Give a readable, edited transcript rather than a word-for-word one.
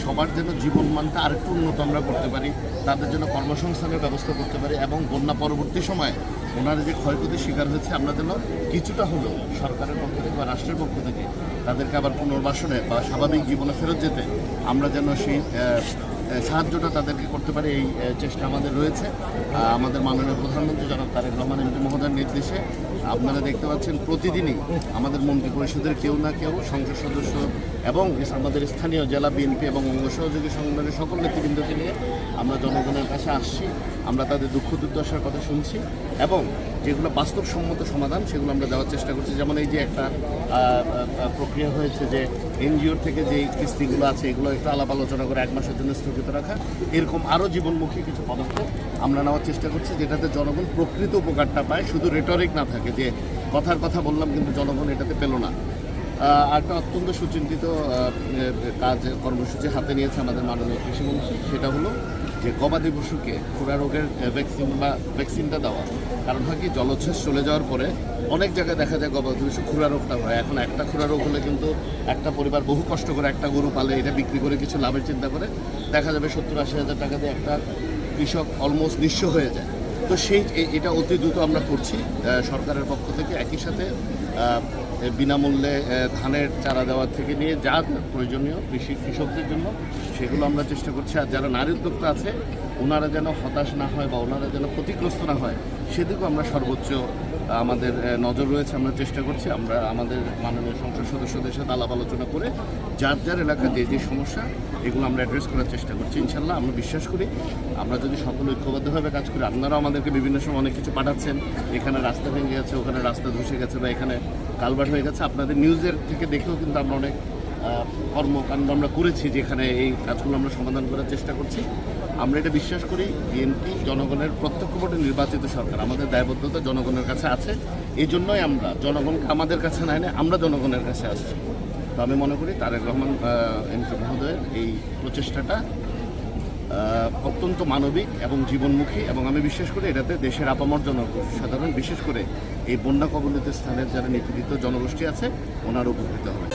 সবার যেন জীবনমানটা আরেকটু উন্নত আমরা করতে পারি, তাদের জন্য কর্মসংস্থানের ব্যবস্থা করতে পারি এবং বন্যা পরবর্তী সময়ে ওনারা যে ক্ষয়ক্ষতির শিকার হয়েছে আমরা যেন কিছুটা হলেও সরকারের পক্ষ থেকে বা রাষ্ট্রের পক্ষ থেকে তাদেরকে আবার পুনর্বাসনে বা স্বাভাবিক জীবনে ফেরত যেতে আমরা যেন সেই সাহায্যটা তাদেরকে করতে পারি, এই চেষ্টা আমাদের রয়েছে। আমাদের মাননীয় প্রধানমন্ত্রী জনাব তারেক রহমান এমপি মহোদয়ের নির্দেশে আপনারা দেখতে পাচ্ছেন প্রতিদিনই আমাদের মন্ত্রী পরিষদের কেউ না কেউ, সংসদ সদস্য এবং আমাদের স্থানীয় জেলা বিএনপি এবং অঙ্গ সহযোগী সংগঠনের সকল নেতৃবৃন্দকে নিয়ে আমরা জনগণের কাছে আসছি। আমরা তাদের দুঃখ দুর্দশার কথা শুনছি এবং যেগুলো বাস্তবসম্মত সমাধান সেগুলো আমরা দেওয়ার চেষ্টা করছি। যেমন এই যে একটা প্রক্রিয়া হয়েছে যে এনজিওর থেকে যে কিস্তিগুলো আছে এগুলো একটু আলাপ আলোচনা করে 1 মাসের জন্য স্থগিত রাখা, এরকম আরও জীবনমুখী কিছু পদক্ষেপ আমরা নেওয়ার চেষ্টা করছি, যেটাতে জনগণ প্রকৃত উপকারটা পায়, শুধু রেটরিক না থাকে যে কথার কথা বললাম কিন্তু জনগণ এটাতে পেল না। একটা অত্যন্ত সুচিন্তিত কাজ কর্মসূচি হাতে নিয়েছে আমাদের মাননীয় কৃষিমন্ত্রী, সেটা হলো যে গবাদি পশুকে খুরা রোগের ভ্যাকসিনটা দেওয়া। কারণ হয় কি, জলোচ্ছ্বাস চলে যাওয়ার পরে অনেক জায়গায় দেখা যায় গবাদি পশু খুরা রোগটা হয়। এখন একটা খুরা রোগ হলে কিন্তু একটা পরিবার বহু কষ্ট করে একটা গরু পালে, এটা বিক্রি করে কিছু লাভের চিন্তা করে দেখা যাবে 70-80 হাজার টাকা দিয়ে একটা কৃষক অলমোস্ট নিঃস্ব হয়ে যায়। তো এটা অতি দ্রুত আমরা করছি সরকারের পক্ষ থেকে। একই সাথে বিনামূল্যে ধানের চারা দেওয়ার থেকে নিয়ে যা প্রয়োজনীয় কৃষকদের জন্য সেগুলো আমরা চেষ্টা করছি। আর যারা নারী উদ্যোক্তা আছে ওনারা যেন হতাশ না হয় বা ওনারা যেন ক্ষতিগ্রস্ত না হয় সেদিকেও আমরা সর্বোচ্চ আমাদের নজর রয়েছে, আমরা চেষ্টা করছি। আমরা আমাদের মাননীয় সংসদ সদস্যদের সাথে আলাপ আলোচনা করে যার যার এলাকার যে সমস্যা এগুলো আমরা অ্যাড্রেস করার চেষ্টা করছি। ইনশাল্লাহ আমরা বিশ্বাস করি আমরা যদি সকলে ঐক্যবদ্ধভাবে কাজ করি, আপনারাও আমাদেরকে বিভিন্ন সময় অনেক কিছু পাঠাচ্ছেন, এখানে রাস্তা ভেঙে গেছে, ওখানে রাস্তা ধসে গেছে বা এখানে কালভার্ট হয়ে গেছে, আপনাদের নিউজের থেকে দেখেও কিন্তু আমরা অনেক কর্মকাণ্ড আমরা করেছি যেখানে এই কাজগুলো আমরা সমাধান করার চেষ্টা করছি। আমরা এটা বিশ্বাস করি বিএনপি জনগণের প্রত্যক্ষ ভোটে নির্বাচিত সরকার, আমাদের দায়বদ্ধতা জনগণের কাছে আছে। এই জন্যই আমরা জনগণকে আমাদের কাছে না এনে আমরা জনগণের কাছে আসছি। তো আমি মনে করি তারেক রহমান এমপি মহোদয়ের এই প্রচেষ্টাটা অত্যন্ত মানবিক এবং জীবনমুখী এবং আমি বিশ্বাস করি এটাতে দেশের আপামর জনসাধারণ, বিশেষ করে এই বন্যা কবলিত স্থানের যারা নিপীড়িত জনগোষ্ঠী আছে ওনারা উপকৃত হবে।